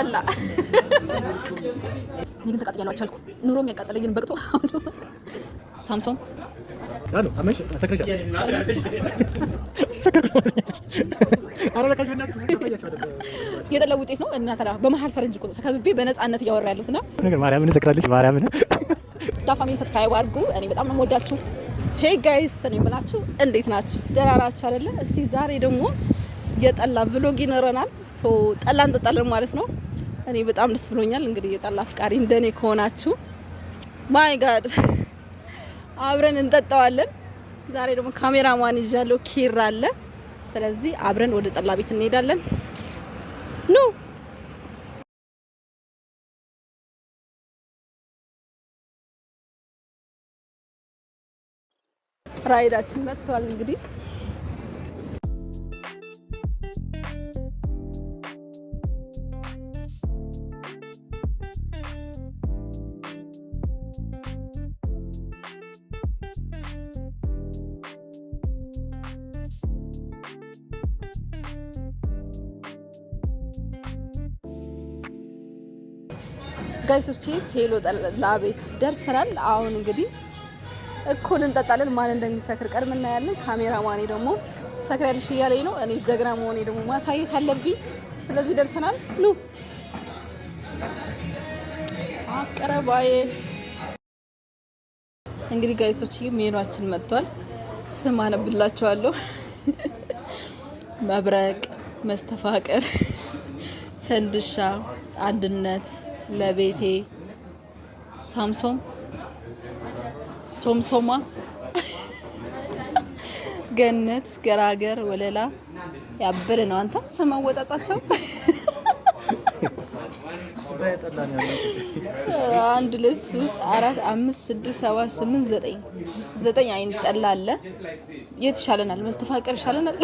ጠላ ግን ተቃጥያለሁ አልቻልኩም። ኑሮም ያቃጠለኝ ግን በቅቶ ሳምሶን አሎ አመሽ ሰክረሻ የጠላ ውጤት ነው እና ተራ በመሀል ፈረንጅ እኮ ነው ተከብቤ በነፃነት እያወራ ያለሁት እና ነገር ማርያምን ሰክራለች። ማርያምን ዳፋሚ ሰብስክራይብ አድርጉ። እኔ በጣም ነው የምወዳችሁ። ሄይ ጋይስ እኔ የምላችሁ እንዴት ናችሁ? ደህና ናችሁ አይደለ? እስቲ ዛሬ ደግሞ የጠላ ቭሎግ ይኖረናል። ሶ ጠላ እንጠጣለን ማለት ነው። እኔ በጣም ደስ ብሎኛል። እንግዲህ የጠላ አፍቃሪ እንደኔ ከሆናችሁ ማይ ጋድ አብረን እንጠጣዋለን። ዛሬ ደግሞ ካሜራማን ይዣለሁ፣ ኪራ አለ። ስለዚህ አብረን ወደ ጠላ ቤት እንሄዳለን። ኑ ራይዳችን መጥቷል እንግዲህ ጋይሶቼ ሴሎ ጠላ ቤት ደርሰናል። አሁን እንግዲህ እኩል እንጠጣለን። ማን እንደሚሰክር ቀድመን እናያለን። ካሜራማኔ ደግሞ ሰክሪያለሽ እያለኝ ነው። እኔ ጀግና መሆኔ ደግሞ ማሳየት አለብኝ። ስለዚህ ደርሰናል። ኑ አቀረባዬ እንግዲህ ጋይሶቼ ሜኗችን መጥቷል። ስም አነብላችኋለሁ። መብረቅ፣ መስተፋቅር፣ ፈንድሻ፣ አንድነት፣ ለቤቴ፣ ሳምሶም፣ ሶምሶማ፣ ገነት፣ ገራገር፣ ወለላ ያበረ ነው። አንተ ስም አወጣጣቸው 1 2 3 4 5 6 7 8 9 አይነት ጠላ አለ። የት ይሻለናል? መስተፋቅር ይሻለናል።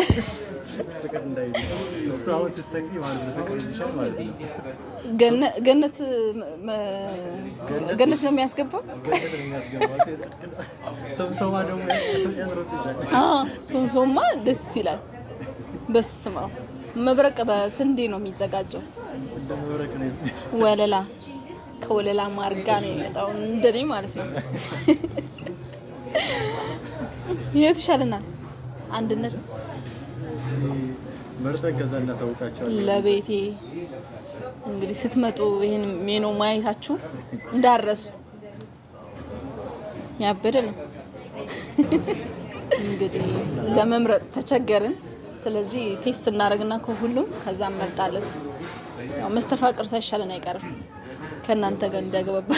ገነት ነው የሚያስገባው። ሶምሶማ ደስ ይላል። በስመ አብ መብረቅ በስንዴ ነው የሚዘጋጀው። ወለላ ከወለላ ማርጋ ነው የሚመጣው እንደኔ ማለት ነው። የቱ ይሻለናል? አንድነት መርጠን ከዛ እናሳውቃቸዋለን። ለቤቴ እንግዲህ ስትመጡ ይሄን ሜኑ ማየታችሁ እንዳረሱ ያበደ ነው። እንግዲህ ለመምረጥ ተቸገርን። ስለዚህ ቴስት እናደርግና ከሁሉም ከዛ እንመርጣለን። ያው መስተፋቅር ሳይሻለን አይቀርም ከእናንተ ጋር እንዳገባባ።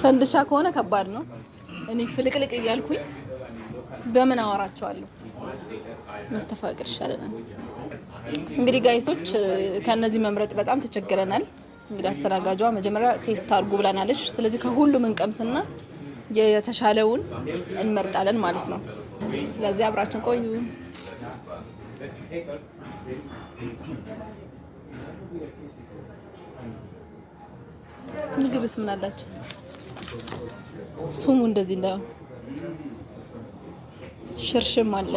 ፈንድሻ ከሆነ ከባድ ነው። እኔ ፍልቅልቅ እያልኩኝ በምን አወራቸዋለሁ? መስተፋቅር ይሻለናል። እንግዲህ ጋይሶች ከነዚህ መምረጥ በጣም ተቸግረናል። እንግዲህ አስተናጋጇ መጀመሪያ ቴስት አድርጉ ብላናለች። ስለዚህ ከሁሉም እንቀምስና የተሻለውን እንመርጣለን ማለት ነው። ስለዚህ አብራችን ቆዩ። ምግብስ ምን አላችሁ? ስሙ እንደዚህ እንዳው ሽርሽም አለ፣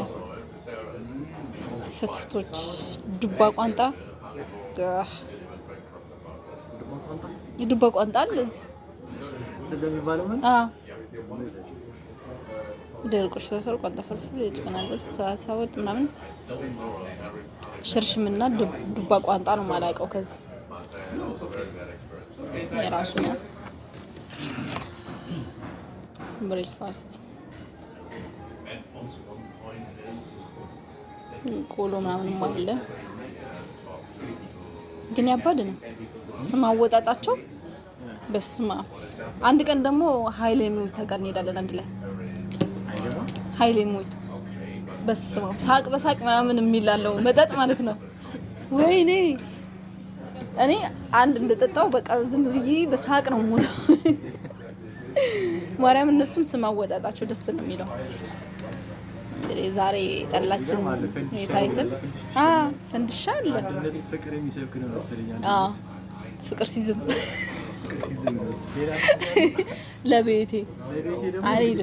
ፍትፍቶች፣ ዱባ ቋንጣ ዱባ ቋንጣ አለ እዚህ ደርቆሽ ፍርፍር፣ ቋንጣ ፍርፍር፣ የጭቅና ጥብስ፣ ሳወጥ ምናምን ሽርሽምና ዱባ ቋንጣ ነው የማላውቀው። ከዚህ የራሱ ነው። ብሬክፋስት ቆሎ ምናምን አለ። ግን ያባድ ነው ስም አወጣጣቸው። በስማ አንድ ቀን ደግሞ ኃይሌ ሙይታ ጋር እንሄዳለን አንድ ላይ። ኃይሌ ሙይታ በስማ ሳቅ በሳቅ ምናምን የሚላለው መጠጥ ማለት ነው። ወይኔ እኔ አንድ እንደጠጣው በቃ ዝም ብዬ በሳቅ ነው ሞት። ማርያም እነሱም ስም አወጣጣቸው ደስ ነው የሚለው። እንግዲህ ዛሬ ጠላችን የታይተን ፈንድሻ አለ። ፍቅር ሲዝም ለቤቴ አሪድ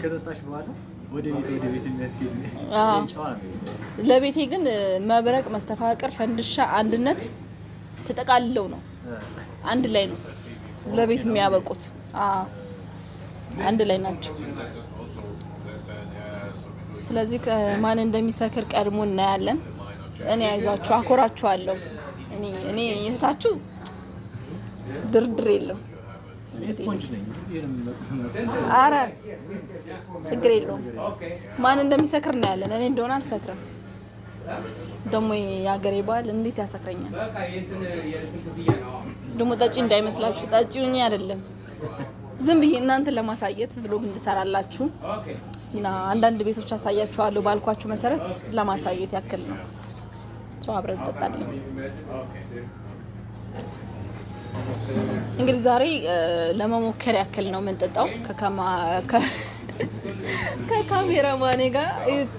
ለቤቴ ግን መብረቅ፣ መስተፋቅር፣ ፈንድሻ፣ አንድነት ተጠቃልለው ነው አንድ ላይ ነው ለቤት የሚያበቁት። አንድ ላይ ናቸው። ስለዚህ ማን እንደሚሰክር ቀድሞ እናያለን። እኔ አይዛችሁ አኮራችኋለሁ። እኔ እህታችሁ ድርድር የለው። አረ ችግር የለውም። ማን እንደሚሰክር እናያለን። እኔ እንደሆነ አልሰክርም። ደግሞ የሀገሬ ባህል እንዴት ያሰክረኛል። ደግሞ ጠጪ እንዳይመስላችሁ፣ ጠጪውኝ አይደለም። ዝም ብዬ እናንተን ለማሳየት ብሎግ እንድሰራላችሁ እና አንዳንድ ቤቶች አሳያችኋለሁ ባልኳችሁ መሰረት ለማሳየት ያክል ነው። ሰው አብረን እንጠጣለን። እንግዲህ ዛሬ ለመሞከር ያክል ነው የምንጠጣው። ከካሜራማኔ ጋር እዩት።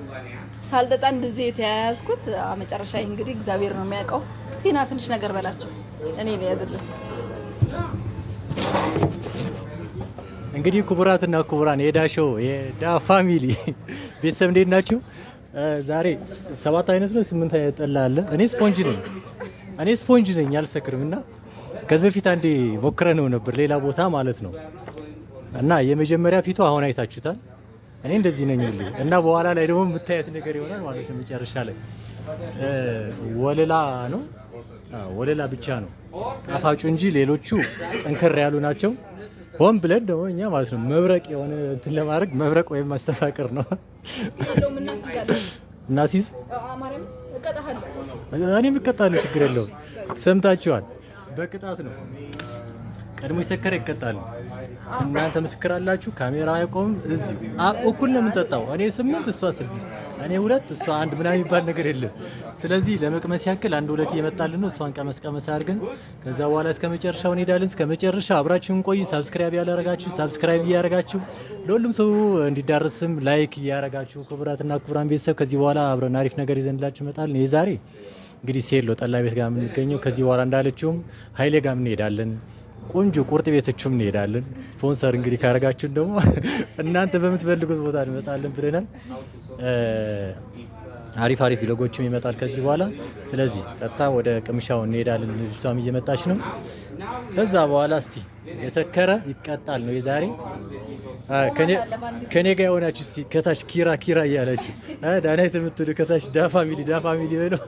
ሳልጠጣ እንደዚህ የተያያዝኩት መጨረሻ እንግዲህ እግዚአብሔር ነው የሚያውቀው። ሲና ትንሽ ነገር በላቸው። እኔ ነው ያዝልኝ። እንግዲህ ክቡራትና ክቡራን የዳሾው የዳ ፋሚሊ ቤተሰብ እንዴት ናችሁ? ዛሬ 7 አይነት ነው 8 አይነት ጠላ አለ። እኔ ስፖንጅ ነኝ አልሰክርም። እና ከዚህ በፊት አንዴ ሞክረነው ነበር ሌላ ቦታ ማለት ነው። እና የመጀመሪያ ፊቱ አሁን አይታችሁታል። እኔ እንደዚህ ነኝ ሁሌ እና በኋላ ላይ ደግሞ የምታየት ነገር ይሆናል ማለት ነው። መጨረሻ ላይ ወለላ ነው ወለላ ብቻ ነው ጣፋጩ እንጂ ሌሎቹ ጠንከር ያሉ ናቸው። ሆን ብለን ደግሞ እኛ ማለት ነው መብረቅ የሆነ እንትን ለማድረግ መብረቅ ወይም ማስተፋቀር ነው። እናሲዝ እኔም እቀጣለሁ፣ ችግር የለውም። ሰምታችኋል። በቅጣት ነው ቀድሞ የሰከረ ይቀጣል። እናንተ ምስክር አላችሁ። ካሜራ አይቆምም። እዚህ እኩል ነው የምንጠጣው። እኔ 8 እሷ 6 እኔ 2 እሷ 1 ምናምን የሚባል ነገር የለም። ስለዚህ ለመቅመስ ያክል 1-2 እየመጣልን ነው። እሷን ቀመስ አድርገን ከዛ በኋላ እስከ መጨረሻው እንሄዳለን። እስከ መጨረሻው አብራችሁን ቆዩ። ሰብስክራይብ ያላረጋችሁ ሰብስክራይብ እያረጋችሁ ለሁሉም ሰው እንዲዳረስም ላይክ እያረጋችሁ ክቡራትና ክቡራን ቤተሰብ ከዚህ በኋላ አብረን አሪፍ ነገር ይዘንላችሁ እንመጣለን። የዛሬ እንግዲህ ሴሎ ጠላ ቤት ጋር የምንገኘው ከዚህ በኋላ እንዳለችውም ኃይሌ ጋር እንሄዳለን። ቆንጆ ቁርጥ ቤቶችም እንሄዳለን። ስፖንሰር እንግዲህ ካረጋችሁን ደግሞ እናንተ በምትፈልጉት ቦታ እንመጣለን ብለናል። አሪፍ ቪሎጎችም ይመጣል ከዚህ በኋላ። ስለዚህ ቀጥታ ወደ ቅምሻው እንሄዳለን። ልጅቷም እየመጣች ነው። ከዛ በኋላ እስቲ የሰከረ ይቀጣል ነው የዛሬ። ከኔ ጋር የሆናችሁ እስቲ ከታች ኪራ እያላችሁ ዳናይት የምትሉ ከታች ዳ ፋሚሊ በለው።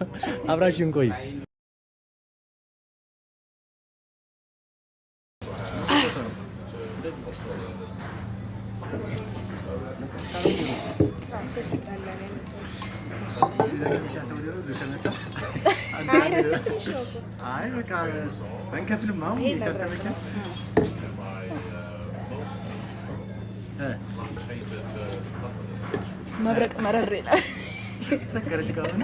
አብራችሁን ቆዩ። መብረቅ መረር ይላል። ሰከረሽ ከሆነ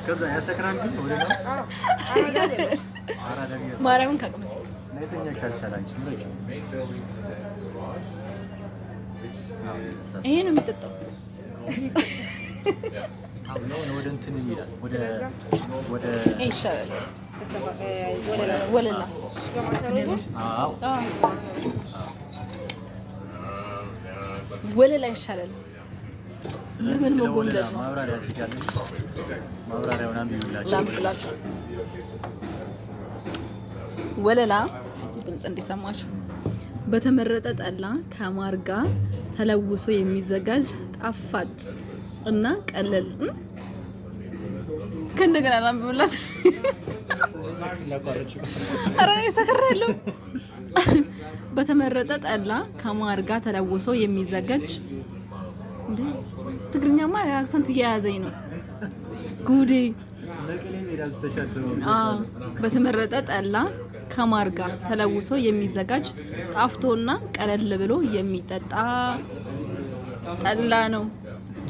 ከዛ ያሰክራል። ግን ወለላ ማርያምን ካቀመስ ነይተኛ ሻልሻላንቺ ምረጭ። ይሄ ነው የሚጠጣው። አሁን ወደ እንትን ይላል ወደ ይሻላል። ወለላ ወለላ ይሻላል። ለምን መጎንደል ነው? ማብራሪያ ያዝጋለች። ማብራሪያውን ላምጥላችሁ። ወለላ ድምጽ እንዲሰማችሁ በተመረጠ ጠላ ከማር ጋር ተለውሶ የሚዘጋጅ ጣፋጭ እና ቀለል ከእንደገና ላምብላችሁ። ኧረ እኔ ሰክሬያለሁ። በተመረጠ ጠላ ከማር ጋር ተለውሶ የሚዘጋጅ እንዴ ትግርኛማ አክሰንት እየያዘኝ ነው ጉዴ። በተመረጠ ጠላ ከማር ጋር ተለውሶ የሚዘጋጅ ጣፍቶና ቀለል ብሎ የሚጠጣ ጠላ ነው።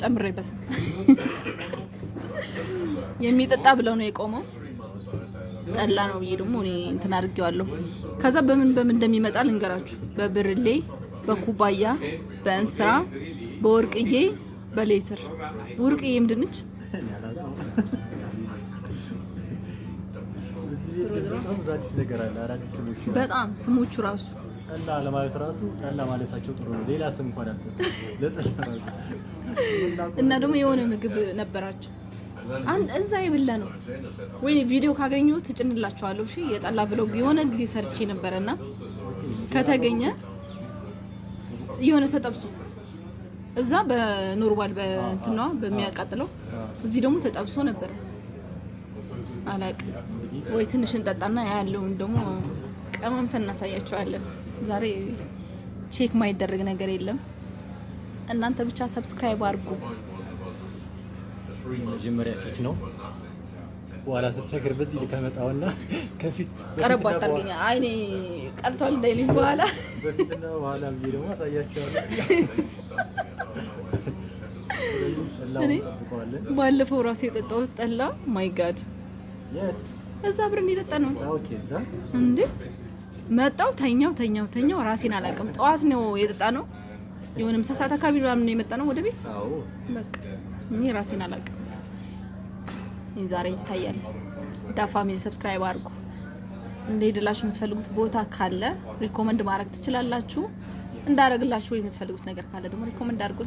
ጨምሬበት የሚጠጣ ብለው ነው የቆመው። ጠላ ነው ብዬ ደግሞ እኔ እንትን አድርጌዋለሁ። ከዛ በምን እንደሚመጣ ልንገራችሁ። በብርሌ፣ በኩባያ፣ በእንስራ፣ በወርቅዬ በሌትር ወርቅዬ ምንድን ነች? በጣም ስሞቹ ራሱ ጠላ ለማለት ራሱ ጠላ ማለታቸው ጥሩ ነው። ሌላ ስም እንኳን አልሰጠም ለጠላ ራሱ። እና ደግሞ የሆነ ምግብ ነበራቸው እዛ የበላ ነው። ወይኔ ቪዲዮ ካገኘሁት እጭንላችኋለሁ። እሺ የጠላ ብሎግ የሆነ ጊዜ ሰርቼ ነበርና ከተገኘ የሆነ ተጠብሶ እዛ በኖርማል በእንትና በሚያቃጥለው እዚህ ደግሞ ተጠብሶ ነበር። አላውቅም ወይ ትንሽ እንጠጣና ያለውን ደግሞ ቀማምሰን እናሳያችኋለን። ዛሬ ቼክ ማይደረግ ነገር የለም። እናንተ ብቻ ሰብስክራይብ አድርጉ። መጀመሪያ ፊት ነው በኋላ ተሰግር በዚህ ልከመጣውና ከፊት ቀረብ አታርገኛ አይኔ ቀልቷል እንዳይልኝ በኋላ በፊትና በኋላ ብዬ ደግሞ አሳያችኋለሁ። ባለፈው ራሱ የጠጣሁት ጠላ ማይ ጋድ እዛ አብረን የጠጣ ነው። ኦኬ እዛ እንዴ መጣው ተኛው ራሴን አላውቅም። ጠዋት ነው የጠጣ ነው። የሆነ ምሳ ሰዓት አካባቢ ነው የመጣ ነው ወደ ቤት። አዎ በቃ እኔ ራሴን አላውቅም። ዛሬ ይታያል። ዳፋሚሊ ሰብስክራይብ አድርጉ። እንደሄድላችሁ የምትፈልጉት ቦታ ካለ ሪኮመንድ ማድረግ ትችላላችሁ። እንዳረግላችሁ ወይ የምትፈልጉት ነገር ካለ ደግሞ ሪኮመንድ አድርጉ።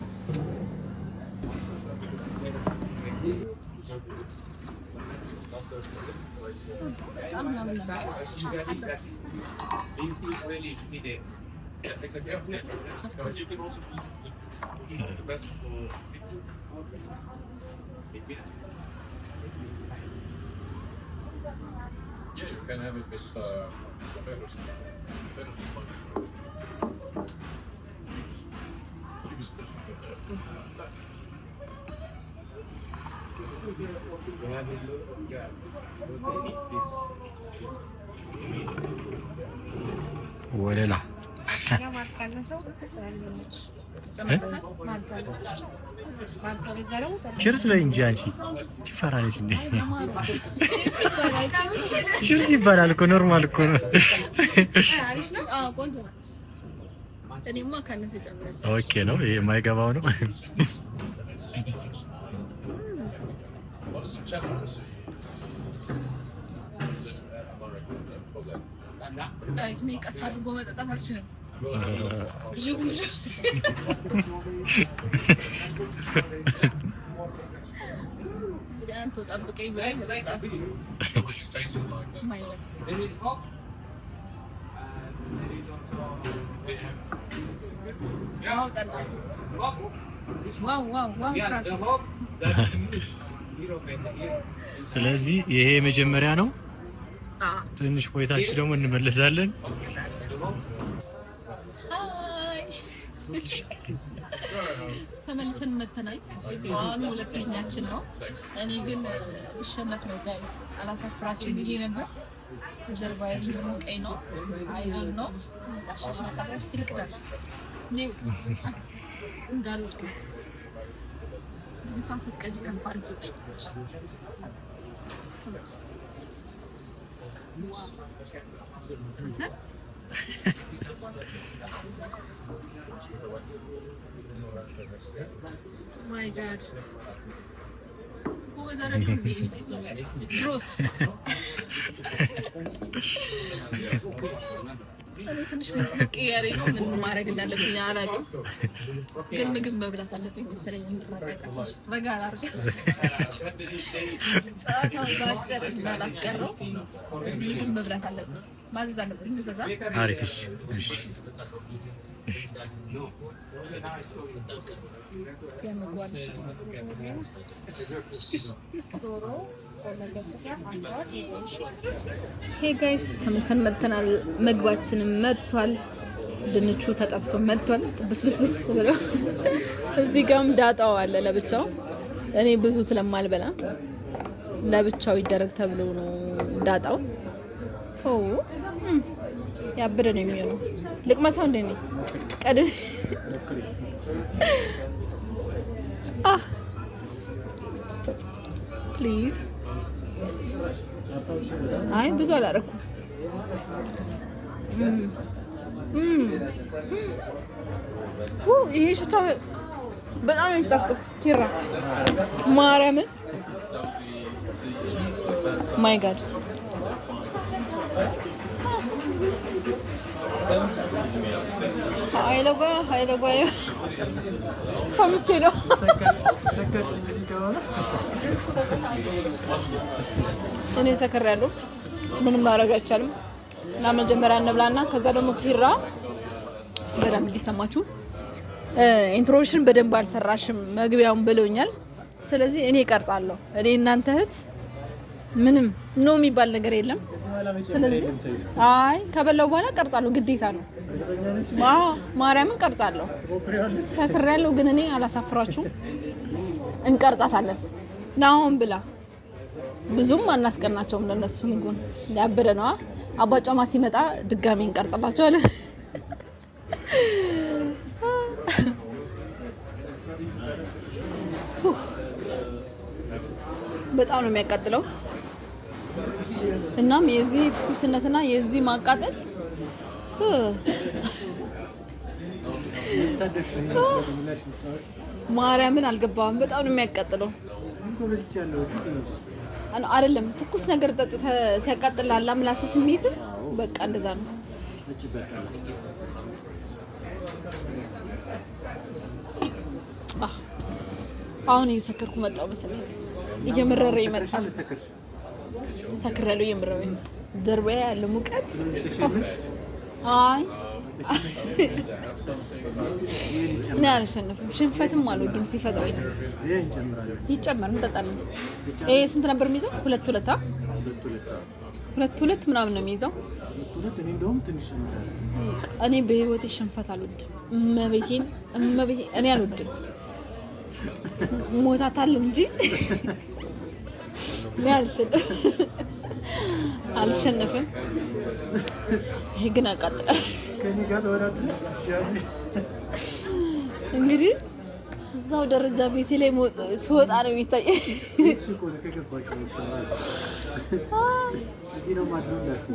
Yeah, you can have it with peppers. ወለላ ችርስ በይ እንጂ አንቺ ትፈራለች እንዴ? ችርስ ይባላል እኮ ኖርማል እኮ ነው። ኦኬ ነው ይሄ የማይገባው ነው። ጋይስ ነው ቀስ አድርጎ መጠጣት አልችልም። አንተ ጠብቀኝ ብለህ መጠጣት ማይለ ዋው። ስለዚህ ይሄ መጀመሪያ ነው። ትንሽ ቆይታችሁ ደግሞ እንመለሳለን። ተመልሰን መተናል። አሁን ሁለተኛችን ነው። እኔ ግን ልሸነፍ ነው ጋይስ፣ አላሳፍራችሁም ብዬ ነበር። ጀርባዬ እየሞቀኝ ነው። አይዶን ነው መጨረሻሽን አሳፍራሽ ትልቅዳል ነው እንዳልወድቅ ልጅቷ ስትቀጂ ከፍ አድርጊ። My God. Who was that? Bruce. እኔ ትንሽ መቀየር ነው ምን ማድረግ እንዳለብኝ አላውቅም፣ ግን ምግብ መብላት አለብኝ መሰለኝ። እንድራቀቀች ረጋ አላርገ ጫታው ባጭር እንዳላስቀረው ምግብ መብላት አለብኝ፣ ማዘዝ አለብኝ። እዛዛ አሪፍ። እሺ ሄይ ጋይስ ተመልሰን መጥተናል። ምግባችንም መጥቷል። ድንቹ ተጠብሶ መጥቷል። ብስብስብስ ብሎ እዚህ ጋርም ዳጣው አለ ለብቻው። እኔ ብዙ ስለማልበላ ለብቻው ይደረግ ተብሎ ነው ዳጣው። ሶ ያብረ ነው የሚሆነው። ልቅመሰው እንዴ ነው ቀድም ፕሊዝ። አይ ብዙ አላረኩም። ይሄ ሽታው በጣም የሚጣፍጥ ኪራ ማርያምን ማይ ጋድ ሀይለጓ ከምቼ ነው እኔ ሰከር ያለው ምንም ማድረግ አይቻልም። እና መጀመሪያ እንብላና ከዛ ደግሞ ኪራ በደንብ እንዲሰማችሁ ኢንትሮሽን በደንብ አልሰራሽም መግቢያውን ብለውኛል። ስለዚህ እኔ እቀርጻለሁ። እኔ እናንተ እህት ምንም ነው የሚባል ነገር የለም። ስለዚህ አይ ከበላው በኋላ ቀርጻለሁ፣ ግዴታ ነው። ማርያምን ቀርጻለሁ። ሰክሬያለሁ ግን እኔ አላሳፍራችሁም። እንቀርጻታለን። ናውን ብላ ብዙም አናስቀናቸውም ለነሱ ምግቡን ያበደ ነው። አባጫማ ሲመጣ ድጋሚ እንቀርጽላቸዋለን። በጣም ነው የሚያቃጥለው። እናም የዚህ ትኩስነትና የዚህ ማቃጠል ማርያምን አልገባም። በጣም ነው የሚያቃጥለው። አይደለም ትኩስ ነገር ጠጥተ ሲያቃጥል አላምላስ ስሜት በቃ እንደዛ ነው። አሁን እየሰከርኩ መጣሁ መሰለኝ። እየመረረኝ መጣ። ሰክሬያለሁ። እየመረረኝ ጀርባዬ ያለ ሙቀት አይ እኔ አልሸነፍም። ሽንፈትም አልወድም። ሲፈጥረኝ ይጨመር እንጠጣለን። ይሄ ስንት ነበር የሚይዘው? 2 2 ምናምን ነው የሚይዘው። እኔ በህይወቴ ሽንፈት አልወድም። እመቤቴን እኔ አልወድም። ሞታታለሁ እንጂ እኔ አልሸነፍም። ይሄ ግን አቃጥላል። እንግዲህ እዛው ደረጃ ቤቴ ላይ ስወጣ ነው የሚታየው።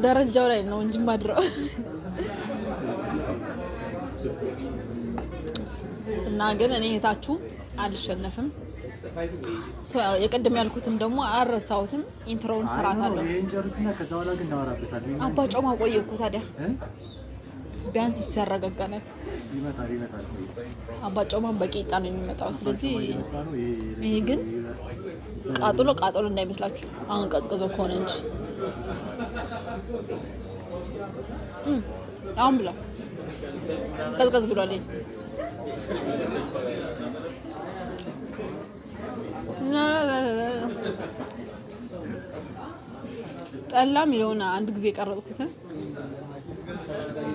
ደረጃው ላይ ነው እንጂ ማድረው እና ግን እኔ እህታችሁ አልሸነፍም። የቀደም ያልኩትም ደግሞ አረሳውትም። ኢንትሮውን ሰራታለሁ። አባጫማ ቆየ እኮ ታዲያ ቢያንስ እሱ ያረጋጋናል። አባጫማ በቂጣ ነው የሚመጣው። ስለዚህ ይሄ ግን ቃጠሎ እንዳይመስላችሁ አሁን ቀዝቅዞ ከሆነ እንጂ አሁን ብላ ቀዝቀዝ ብሏል። ጠላ የሚለውን አንድ ጊዜ ቀረጥኩትን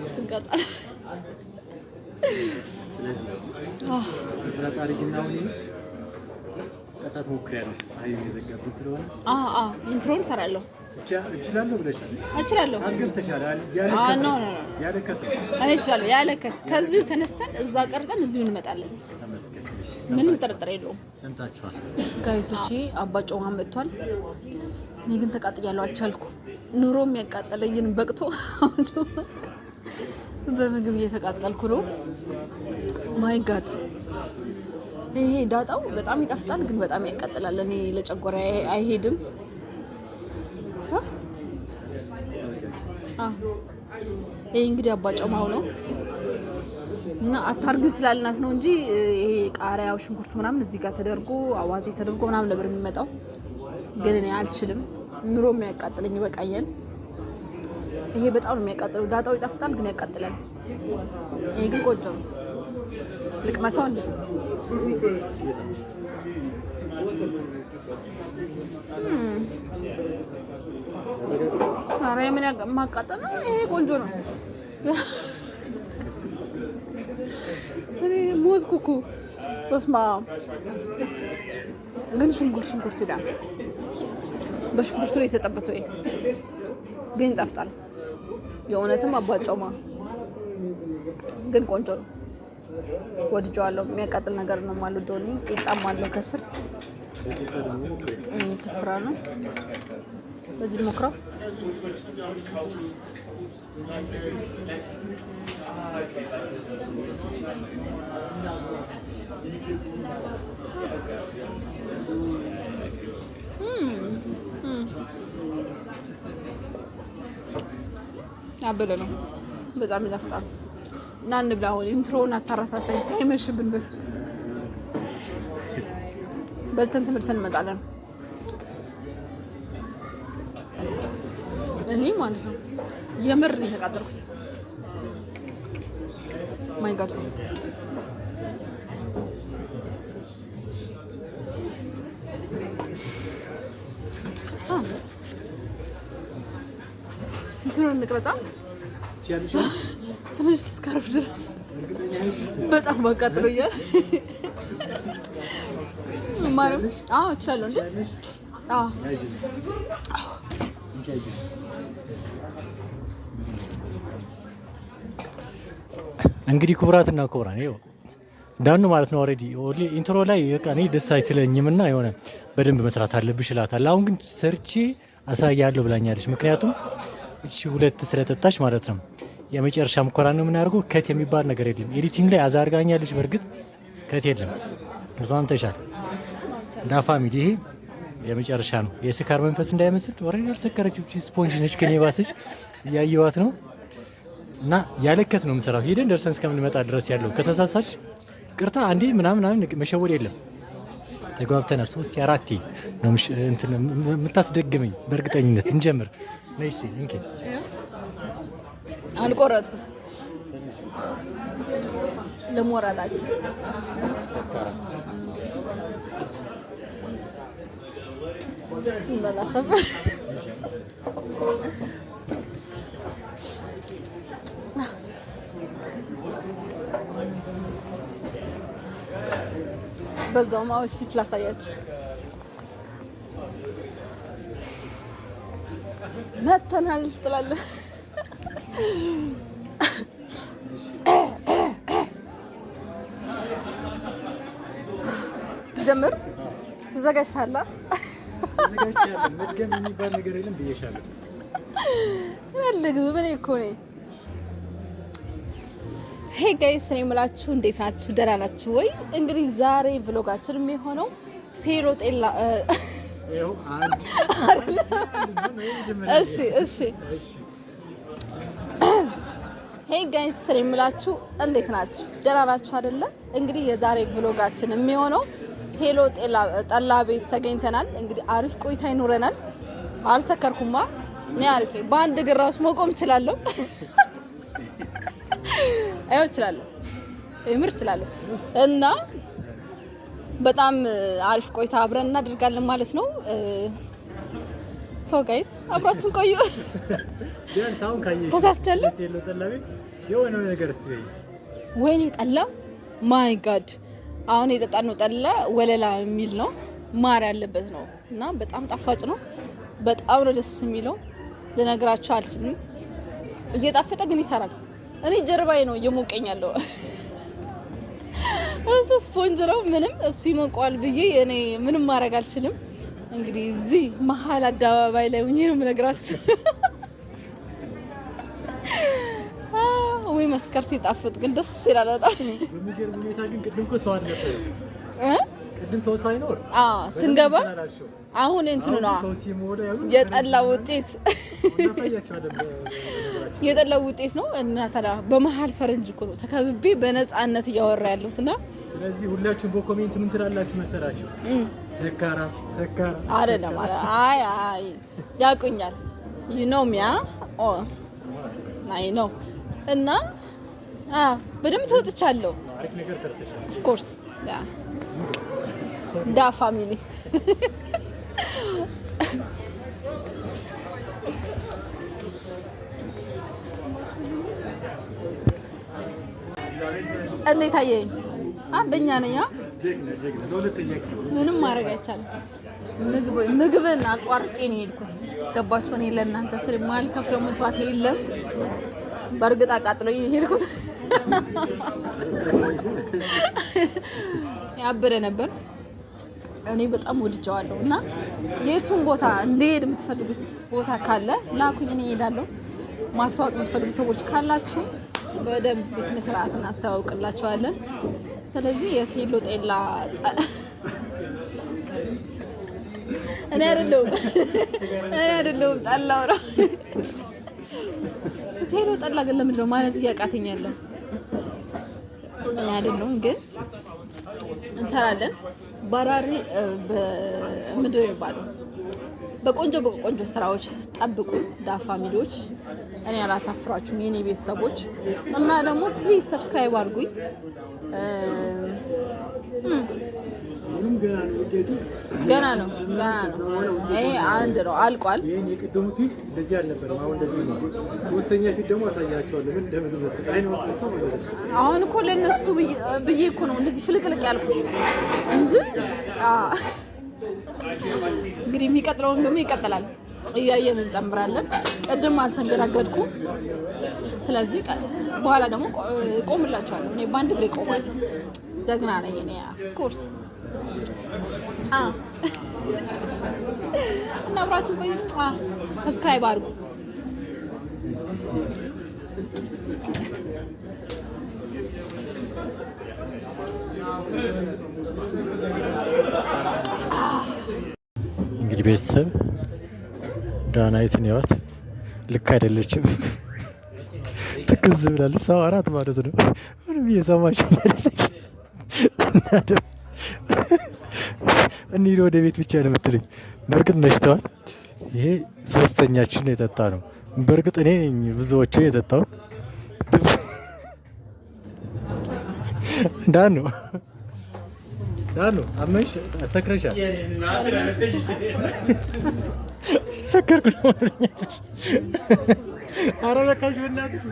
እሱን ቀጣል። ኢንትሮን ሰራለሁ። እችላለሁ ብለሻል። እችላለሁ። እኔ እችላለሁ። ያለከት ከዚሁ ተነስተን እዛ ቀርጸን እዚሁ እንመጣለን። ምንም ጥርጥር የለውም። ሰምታችኋል ጋይሶቼ። አባጫው መጥቷል። እኔ ግን ተቃጥያለሁ፣ አልቻልኩም። ኑሮ የሚያቃጠለኝን በቅቶ በምግብ እየተቃጠልኩ ነው። ማይ ጋድ ይሄ ዳጣው በጣም ይጣፍጣል፣ ግን በጣም ያቃጥላል። እኔ ለጨጓራ አይሄድም። ይሄ እንግዲህ አባጫማው ነው እና አታርጊው ስላልናት ነው እንጂ ይሄ ቃሪያው ሽንኩርት ምናምን እዚህ ጋር ተደርጎ አዋዜ ተደርጎ ምናምን ነበር የሚመጣው። ግን እኔ አልችልም። ኑሮ የሚያቃጥለኝ ይበቃኛል። ይሄ በጣም ነው የሚያቃጥለው። ዳጣው ይጣፍጣል፣ ግን ያቃጥላል። ይሄ ግን ቆንጆ ነው። ልቅመሰው እንዴ? ኧረ ምን ማቃጠል ነው? ይሄ ቆንጆ ነው። እኔ ሙዝ ኩኩ በስማ ግን ሽንኩርት ይላል። በሽንኩርቱ ላይ የተጠበሰው ይሄ ግን ይጣፍጣል። የእውነትም አባጫውማ ግን ቆንጆ ነው። ወድጄዋለሁ። የሚያቃጥል ነገር ነው ማለት ነው። ቂጣም አለው ከስር ክስትራ ነው። በዚህ ልሞክረው። አበለ ነው። በጣም ይጣፍጣል። እና እንብላ። አሁን ኢንትሮውን አታረሳሳኝ ሳይመሽብን በፊት በልተን ተመልሰን እንመጣለን። እኔ ማለት ነው የምር ነው የተቃጠልኩት። ማይ ጋድ እንትኑን እንቅረጻ ትንሽ እስካርፍ ድረስ በጣም አቃጥሎኛል። ማረም እችላለሁ እንዴ? እንግዲህ ክቡራትና ክቡራን ይኸው ዳኑ ማለት ነው። ኦልሬዲ ኢንትሮ ላይ በቃ እኔ ደስ አይትለኝምና የሆነ በደንብ መስራት አለብሽ እላታለሁ። አሁን ግን ሰርቼ አሳያለሁ ብላኛለች። ምክንያቱም እቺ ሁለት ስለጠጣች ማለት ነው። የመጨረሻ ሙከራ ነው የምናደርገው። ከት የሚባል ነገር የለም። ኤዲቲንግ ላይ አዛርጋኛለች። በእርግጥ ከት የለም። እዛም ተሻለ ዳ ፋሚሊ ይሄ የመጨረሻ ነው። የስካር መንፈስ እንዳይመስል ኦሬዲ አልሰከረችው። እቺ ስፖንጅ ነች። ከኔ ባሰች እያየዋት ነው። እና ያለከት ነው የምሰራው። ሄደን ደርሰን እስከምንመጣ ድረስ ያለው ከተሳሳች ቅርታ አንዴ ምናምን መሸወድ የለም። ተግባብተናል። 3 4 ነው እንትን የምታስደግመኝ በእርግጠኝነት እንጀምር። ነይስ እንኪ አልቆረጥኩት ለሞራላችን እንደላሰብ በዛው ማውስ ፊት ላሳያችሁ መተናል ትላለህ። ጀምር። ተዘጋጅታላ? ተዘጋጅቻለሁ። መድገም የሚባል ነገር የለም ብዬሻለሁ። ልግብ ምን እኮ ነኝ። ሄይ ጋይስ እኔ የምላችሁ እንዴት ናችሁ? ደህና ናችሁ ወይ? እንግዲህ ዛሬ ቭሎጋችን የሚሆነው ሴሎ ጤላ እሺ ሄይ ጋይስ እኔ የምላችሁ እንዴት ናችሁ? ደህና ናችሁ አይደለ? እንግዲህ የዛሬ ቭሎጋችን የሚሆነው ሴሎ ጠላ ቤት ተገኝተናል። እንግዲህ አሪፍ ቆይታ ይኖረናል። አልሰከርኩማ እኔ አሪፍ ነኝ። በአንድ እግር ራሱ መቆም እችላለሁ። አይው እችላለሁ፣ የምር እችላለሁ። እና በጣም አሪፍ ቆይታ አብረን እናደርጋለን ማለት ነው። ሶ ጋይስ አብራችሁን ቆዩ። ያን ሳውን ካየሽ ተሳስቻለሁ። ሴሎ ጠላ ቤት የሆነ ነገር እስቲ ወይኔ ጠላው ማይ ጋድ አሁን የጠጣነው ጠላ ወለላ የሚል ነው፣ ማር ያለበት ነው እና በጣም ጣፋጭ ነው። በጣም ነው ደስ የሚለው። ልነግራችሁ አልችልም። እየጣፈጠ ግን ይሰራል። እኔ ጀርባዬ ነው እየሞቀኝ ያለው። እሱ ስፖንጅ ነው ምንም እሱ ይሞቀዋል ብዬ እኔ ምንም ማድረግ አልችልም። እንግዲህ እዚህ መሀል አደባባይ ላይ ሆኜ ነው የምነግራችሁ። ወይ መስከር ሲጣፍጥ ግን ደስ ይላል በጣም። በሚገርም ሁኔታ ግን ቅድም እኮ ሰው አልነበረ ቅድም ሰው ሳይኖር ስንገባ አሁን እንትኑ ነው የጠላ ውጤት የጠላ ውጤት ነው። እና ታዲያ በመሀል ፈረንጅ እኮ ነው ተከብቤ በነፃነት እያወራ ያለሁት እና ስለዚህ ሁላችሁም በኮሜንት ምን ትላላችሁ መሰላችሁ? ሰካራ አይደለም አይ ያቁኛል ዩኖሚያ አይ ነው እና በደምብ ተወጥቻለሁ። አሪፍ ነገር ሰርተሻል። ኦፍ ኮርስ ዳ ፋሚሊ እንዴት አየኝ? አንደኛ ነኝ። ምንም ማድረግ አይቻልም። ምግብን አቋርጬ ነው የሄድኩት። ገባችሁ? እኔ ለእናንተ ስል ማልከፍለው መስዋዕት የለም። በእርግጥ አቃጥሎኝ ነው የሄድኩት። ያበደ ነበር እኔ በጣም ወድጀዋለሁ እና የቱን ቦታ እንደሄድ የምትፈልጉት ቦታ ካለ ላኩኝ፣ እኔ እሄዳለሁ። ማስተዋወቅ የምትፈልጉ ሰዎች ካላችሁ በደንብ በስነ ስርዓት እናስተዋውቅላችኋለን። ስለዚህ የሴሎ ጤላ እኔ አይደለሁም ጠላው ነው። ሴሎ ጠላ ግን ለምንድን ነው ማለት እያቃተኝ ያለው? እኔ አይደለሁም ግን እንሰራለን። ባራሪ ምንድን ነው የሚባለው? በቆንጆ ስራዎች ጠብቁ ዳፋ ፋሚሊዎች። እኔ አላሳፍራችሁም የኔ ቤተሰቦች እና ደግሞ ፕሊዝ ሰብስክራይብ አድርጉኝ። ገና ነው። ይሄ አንድ ነው አልቋል። ይሄን የቅድሙ ፊት እንደዚህ አልነበረም። አሁን እንደዚህ ነው። ሶስተኛ ፊት ደግሞ አሳያቸዋለሁ። ምን እንደምትመስል አሁን እኮ ለነሱ ብዬ እኮ ነው እንደዚህ ፍልቅልቅ ያልኩት እንጂ እንግዲህ የሚቀጥለውን ደግሞ ይቀጥላል። እያየን እንጨምራለን። ቅድም አልተንገዳገድኩም። ስለዚህ በኋላ ደግሞ እቆምላችኋለሁ። እኔ በአንድ እግሬ እቆማለሁ። ጀግና ነኝ እኔ ኦፍኮርስ። እና አብራችሁ ቆዩ። ሰብስክራይብ አድርጉ። እንግዲህ ቤተሰብ ዳናይትን ያዋት ልክ አይደለችም። ትክዝ ብላለች። ሰው አራት ማለት ነው። ምንም እየሰማች አይደለች። እንሂድ ወደ ቤት ብቻ ነው የምትለኝ። በእርግጥ መሽተዋል። ይሄ ሶስተኛችን የጠጣ ነው። በእርግጥ እኔ ብዙዎቹ የጠጣው ዳን ነው። አመሽ ሰክረሻል። ሰከርኩ ነው። ኧረ በቃሽ በእናትሽ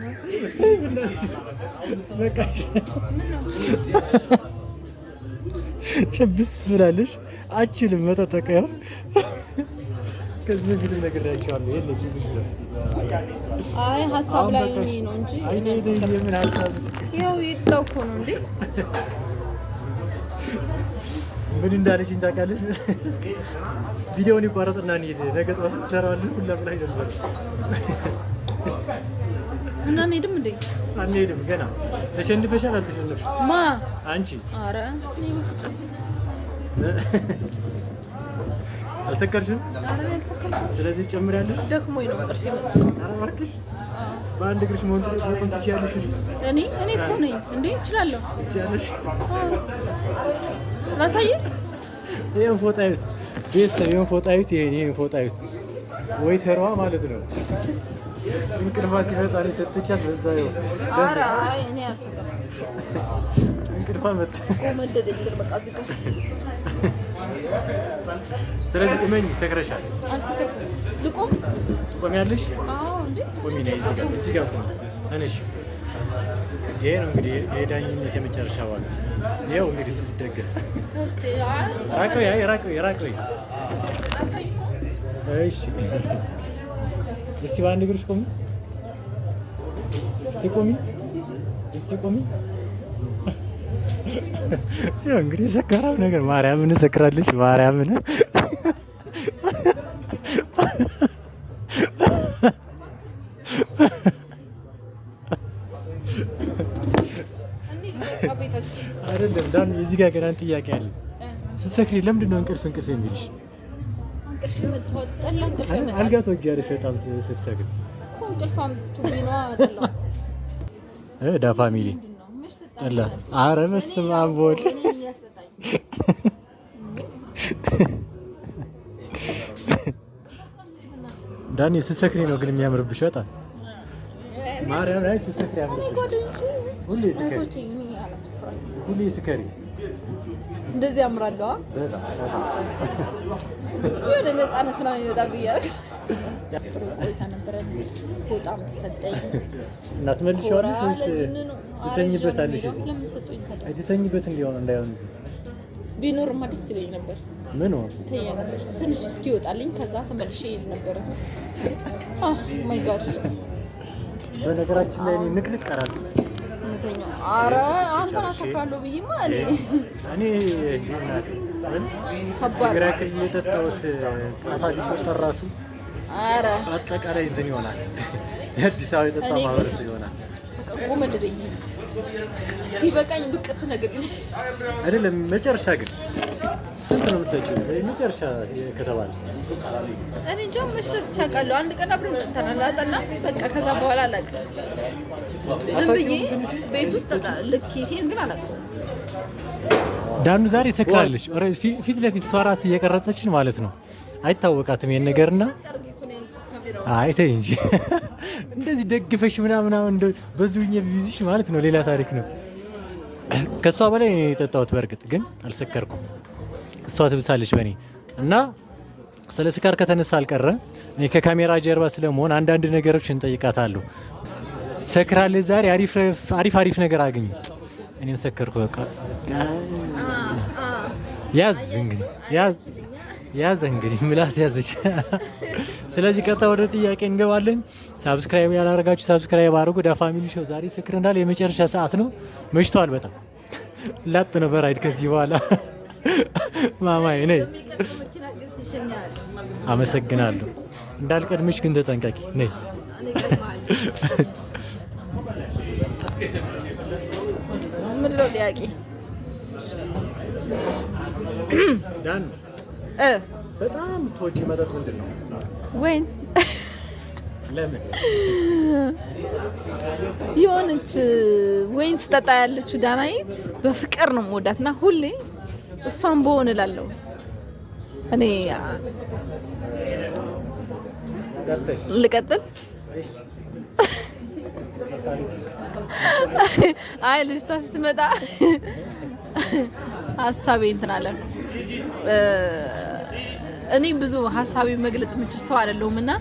በቃሽ። ጭብስ ብላለሽ። አችልም መጠጠቀያ ከዚህ በፊት ነግሬያቸዋለሁ። አይ ሀሳብ ላይ ነው እንጂ ምን ሀሳብ ይኸው ይጠው እኮ ነው እንዴ። ምን እንዳለሽኝ ታውቃለሽ? ቪዲዮውን ይቋረጥና እንሂድ ነገ ጠዋት እንሰራዋለን ሁላ ብላኝ ነበር። እና እንሄድም እንዴ? አንሄድም። ገና ተሸንፈሻል። አልተሸነፍሽ ማ አንቺ? ኧረ እኔ በፍጹም አልሰከርሽም? ኧረ አልሰከርኩም። ስለዚህ ጨምሪያለሽ። ደክሞኝ ነው ጥርሴ መጣ። ኧረ እባክሽ በአንድ እግርሽ መሆን ትችያለሽ። እኔ እኮ ነኝ እንዴ እችላለሁ። ትችያለሽ። ላሳየህ። ይሄን ፎጣ እዩት ቤተሰብ፣ ይሄን ፎጣ እዩት። ይሄን ፎጣ እዩት። ወይ ተሯ ማለት ነው። እንቅልፏ ሲመጣ ነው ሰጥቻት በዛ ይኸው። ኧረ አይ እኔ አልሰከርኩም። እንቅልፏ መጣ መደደኝ ግን በቃ እዚህ ጋር። ስለዚህ ቁመኝ። ሰክረሻል። አልሰከርኩም። ልቆም? ትቆሚያለሽ? አዎ እንዴ ቁሚ ነይ። እዚህ ጋር ቁሚ። ተነሽ። ይሄ ነው እንግዲህ የዳኝነት የመጨረሻ ዋጋ። ይኸው እንግዲህ ስትደገፍ እስቲ ራቀው። እሺ እስቲ በአንድ እግርሽ ቆሚ። እስቲ ቆሚ። ያው እንግዲህ ሰካራም ነገር ማርያምን ሰክራለች። ማርያምን አይደለም ዳን። እዚህ ጋር ገና ጥያቄ አለ። ስትሰክሪ ለምንድን ነው እንቅልፍ የሚልሽ? አልጋ ትወጊያለሽ በጣም ስትሰክሪ። ዳ ፋሚሊ ጠላ። ኧረ በስመ አብ ወልድ። ዳኒ ስትሰክሪ ነው ግን የሚያምርብሽ በጣም ማርያም ላይ ስትሰክሪ ያምርብሽ። ሁሌ ስከሪ እንደዚህ ያምራለሁ። ወደ ነፃነት ነው የሚመጣ ብያለሁ። ጥሩ ቆይታ ነበረን። በጣም ተሰጠኝ። እና ትመልሺዋለሽ ወይስ ትተኝበታለሽ? ትተኝበት እንዳይሆን ቢኖርማ ደስ ይለኝ ነበር። ምን ሆነ? ተኛ ነበር ትንሽ እስኪወጣልኝ፣ ከዛ ተመልሼ ሄድ ነበረ። ማይ ጋድ። በነገራችን ላይ ንቅንቅ ቀራል ኧረ አንተን አሰክራለሁ ብዬማ እኔ ከባድ ግራ ክል የተጣውት ጣሳ ቢቆጠር ራሱ አረ አጠቃላይ እንትን ይሆናል። የአዲስ አበባ የጠጣ ማህበረሰብ ይሆናል። ቆመድልኝ ሲበቃኝ ብቅት ነገር አይደለም። መጨረሻ ግን ስንት ነው የምትጠጪው? መጨረሻ ከተባለ እኔ እንጃ መሽተት ትቻቃለሁ። አንድ ቀን አብረን ጠጥተናል አጠና በቃ ከዛ በኋላ አላውቅም። ዝም ብዬ ቤት ውስጥ ጠጣ ልኬቴን ግን አላውቅም። ዳኑ ዛሬ ሰክራለች። ፊት ለፊት እሷ ራስ እየቀረጸችን ማለት ነው። አይታወቃትም ይሄን ነገርና አይ ተይ እንጂ እንደዚህ ደግፈሽ ምናምን በዙኝ ቢዚሽ ማለት ነው ሌላ ታሪክ ነው። ከሷ በላይ እኔ የጠጣሁት በእርግጥ ግን አልሰከርኩም። እሷ ትብሳለች በእኔ እና ስለ ስካር ከተነሳ አልቀረ እኔ ከካሜራ ጀርባ ስለመሆን አንዳንድ ነገሮችን እንጠይቃታለሁ። ሰክራለች ዛሬ አሪፍ ነገር አገኘ። እኔም ሰከርኩ። በቃ ያዝ እንግዲህ ምላስ ያዘች። ስለዚህ ቀጥታ ወደ ጥያቄ እንገባለን። ሳብስክራይብ ያላደረጋችሁ ሳብስክራይብ አድርጉ። ዳ ፋሚሊ ሾው ዛሬ ሰክረናል። የመጨረሻ ሰዓት ነው። መሽቷል በጣም ላጥ ነው በራይድ ከዚህ በኋላ ማማዬ ነይ። አመሰግናለሁ። እንዳልቀድምሽ ግን ተጠንቀቂ ነይ። ምንድነው ጥያቄ? ዳን በጣም ትወጂ መጠጥ ምንድን ነው? ወይን። ለምን? የሆነች ወይን ስጠጣ ያለችው ዳናይት በፍቅር ነው የምወዳትና ሁሌ እሷን በሆነ እላለሁ። እኔ ልቀጥል? አይ ልጅቷ ስትመጣ ሀሳቤ እንትን አለ። እኔ ብዙ ሀሳቤ መግለጽ የምችል ሰው አይደለሁም እና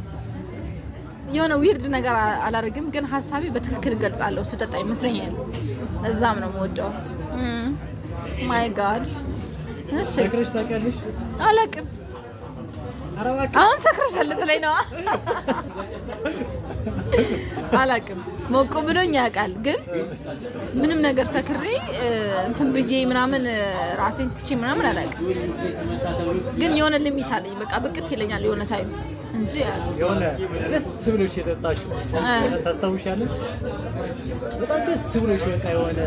የሆነ ዊርድ ነገር አላደርግም፣ ግን ሀሳቤ በትክክል እገልጻለሁ ስጠጣ ይመስለኛል። እዛም ነው የምወደው። ማይ ጋድ። እሺ ሰክረሽ ታውቂያለሽ? አላውቅም። አሁን ሰክረሻል ትለኝ ነው? አላውቅም። ሞቆ ብሎኝ ያውቃል፣ ግን ምንም ነገር ሰክሬ እንትን ብዬ ምናምን ራሴን ስቼ ምናምን አላውቅም። ግን የሆነ ሊሚት አለኝ። በቃ ብቅት ይለኛል የሆነ ታይም እንጂ የሆነ ደስ ብሎሽ የጠጣሽው ታስታውሻለሽ? በጣም ደስ ብሎሽ በቃ የሆነ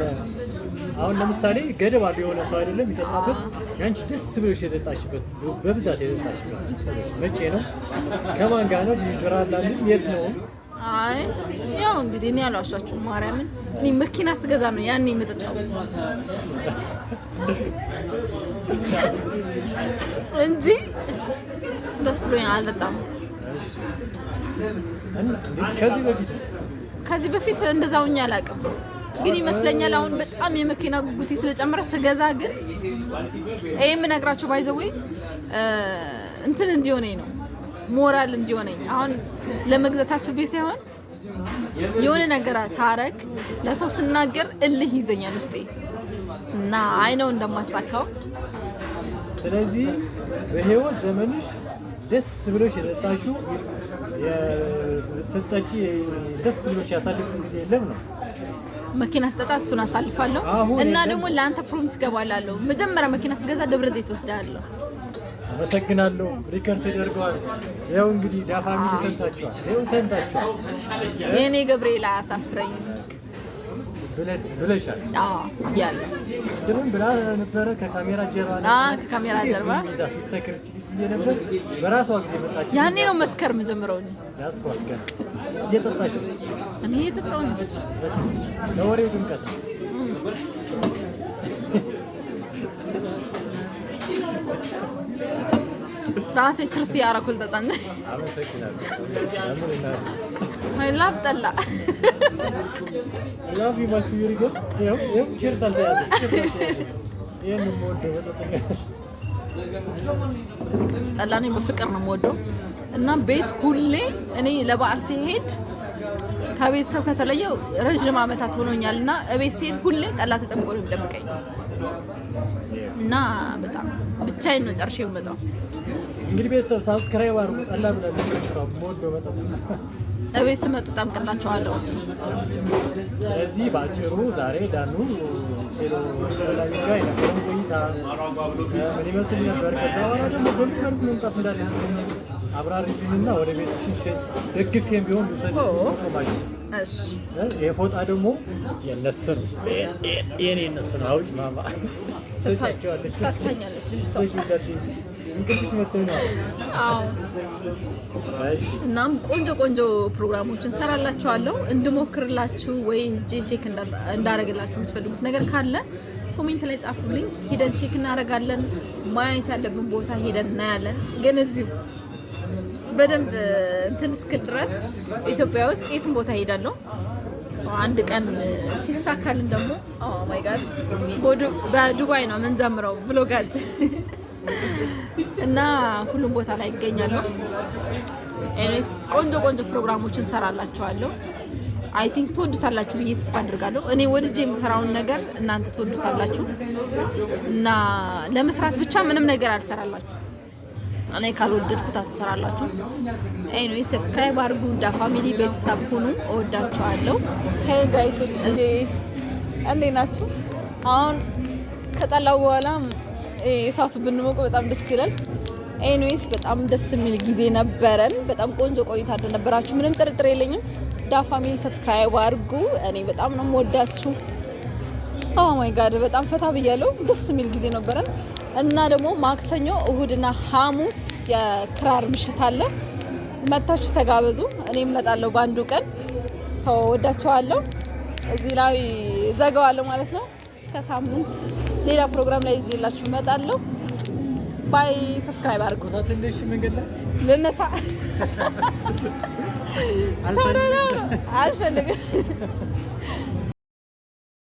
አሁን ለምሳሌ ገደብ አለው የሆነ ሰው አይደለም ይጠጣበት። ያንቺ ደስ ብሎሽ የጠጣሽበት በብዛት የጠጣሽበት መቼ ነው? ከማን ጋር ነው? ይብራላል? የት ነው? አይ ያው እንግዲህ እኔ አልዋሻችሁም። ማርያምን እኔ መኪና ስገዛ ነው ያኔ የምጠጣው እንጂ ደስ ብሎኝ አልጠጣም። ከዚህ በፊት እንደዛውኛ አላውቅም፣ ግን ይመስለኛል አሁን በጣም የመኪና ጉጉቴ ስለጨመረ ስገዛ ግን ይሄ የምነግራቸው ባይዘዌ እንትን እንዲሆነኝ ነው፣ ሞራል እንዲሆነኝ። አሁን ለመግዛት አስቤ ሳይሆን የሆነ ነገር ሳረግ ለሰው ስናገር እልህ ይዘኛል ውስጤ እና አይ ነው እንደማሳካው። ስለዚህ በህይወት ዘመንሽ ደስ ብሎሽ የጠጣሽው ስትጠጪ ደስ ብሎሽ ያሳልፍሽ ጊዜ የለም ነው? መኪና ስጠጣ እሱን አሳልፋለሁ እና ደግሞ ለአንተ ፕሮሚስ ገባላለሁ። መጀመሪያ መኪና ስገዛ ደብረ ዘይት ወስዳለሁ። አመሰግናለሁ። ሪከርድ ተደርጓል። ያው እንግዲህ ዳፋሚሊ ሰምታችኋል። ይሄው ሰምታችኋል። የኔ ገብርኤል አያሳፍረኝ ብለሻል። ያለ እንደምን ብላ ነበረ ከካሜራ ጀርባ ከካሜራ ጀርባ ሲሰክር ነበር። በራሷ ጊዜ መጣች። ያኔ ነው መስከር መጀመሪያው ነው ያስኳት ገና እየጠጣሽ ነው። እኔ እየጠጣሁ ነው። ለወሬው ድምቀት ነው። ራሴ ችርስ ያረኩል ተጣን። አመሰግናለሁ። አይ ላቭ ጠላ ላቭ ዩ ማይ ፊሪ ጎ ያው ቺርስ አልተያዘ ይሄን ሞዶ በተጠቀ ጠላ እኔ በፍቅር ነው የምወደው እና ቤት ሁሌ እኔ ለበዓል ሲሄድ ከቤተሰብ ከተለየው ረጅም ዓመታት ሆኖኛል እና እቤት ሲሄድ ሁሌ ጠላ ተጠምቆ ነው የሚጠብቀኝ እና በጣም ብቻዬን ነው ጨርሼ የምመጣው። እንግዲህ ቤተሰብ ሳብስክራይብ አድርጉ። ጠላ ብላለች ሞዶ በጣም እቤት ስመጡ ጠምቅላቸዋለሁ። ስለዚህ በአጭሩ ዛሬ ዳኑ ሴሎ ተላሚ ጋር የነበረን ቆይታ ምን ይመስል ነበር? ከዛ በኋላ ደግሞ በምን መልኩ መምጣት እንዳለብን አብራሪልኝና ወደ ቤትሽን ደግፌም ቢሆን ልውሰድ ማች። እሺ የፎጣ ደግሞ የነሱ ነው የኔ እነሱ ነው። አውጭ ማማ ሰጫቸዋለች ሳታኛለች ልጅቷ። እንቅልፍሽ መጥቶኝ ነው። አዎ እሺ። እናም ቆንጆ ቆንጆ ፕሮግራሞችን ሰራላችኋለሁ። እንድሞክርላችሁ ወይ እጄ ቼክ እንዳረግላችሁ የምትፈልጉት ነገር ካለ ኮሜንት ላይ ጻፉልኝ። ሄደን ቼክ እናደርጋለን። ማየት ያለብን ቦታ ሄደን እናያለን። ግን እዚሁ በደንብ እንትን እስክል ድረስ ኢትዮጵያ ውስጥ የትም ቦታ ሄዳለሁ። አንድ ቀን ሲሳካልን ደግሞ ኦ ማይ ጋድ በዱባይ ነው የምንጀምረው ብሎጋችን እና ሁሉም ቦታ ላይ ይገኛለሁ። ኤኒዌይስ ቆንጆ ቆንጆ ፕሮግራሞችን ሰራላችኋለሁ። አይ ቲንክ ትወዱታላችሁ ብዬ ተስፋ አድርጋለሁ። እኔ ወድጄ የምሰራውን ነገር እናንተ ትወዱታላችሁ እና ለመስራት ብቻ ምንም ነገር አልሰራላችሁ። እኔ ካልወደድኩት አትሰራላችሁ። ኤኒዌይስ ሰብስክራይብ አድርጉ። ዳ ፋሚሊ ቤተሰብ ሁኑ። እወዳችኋለሁ። ሄይ ጋይሶች እንዴት ናችሁ? አሁን ከጠላው በኋላ እሳቱ ብንሞቅ በጣም ደስ ይላል። ኤኒዌይስ በጣም ደስ የሚል ጊዜ ነበረን። በጣም ቆንጆ ቆይታ እንደነበራችሁ ምንም ጥርጥር የለኝም። ዳ ፋሚሊ ሰብስክራይብ አድርጉ። እኔ በጣም ነው የምወዳችሁ። ኦ ማይ ጋድ በጣም ፈታ ብያለሁ። ደስ የሚል ጊዜ ነበረን እና ደግሞ ማክሰኞ፣ እሁድና ሐሙስ የክራር ምሽት አለ። መታችሁ ተጋበዙ። እኔም እመጣለሁ በአንዱ ቀን። ሰው ወዳችኋለሁ። እዚህ ላይ ዘጋዋለሁ ማለት ነው። እስከ ሳምንት ሌላ ፕሮግራም ላይ ይዤላችሁ እመጣለሁ። ባይ። ሰብስክራይብ አድርጉ። ትንሽ መንገድ ላይ ልነሳ አልፈልግም።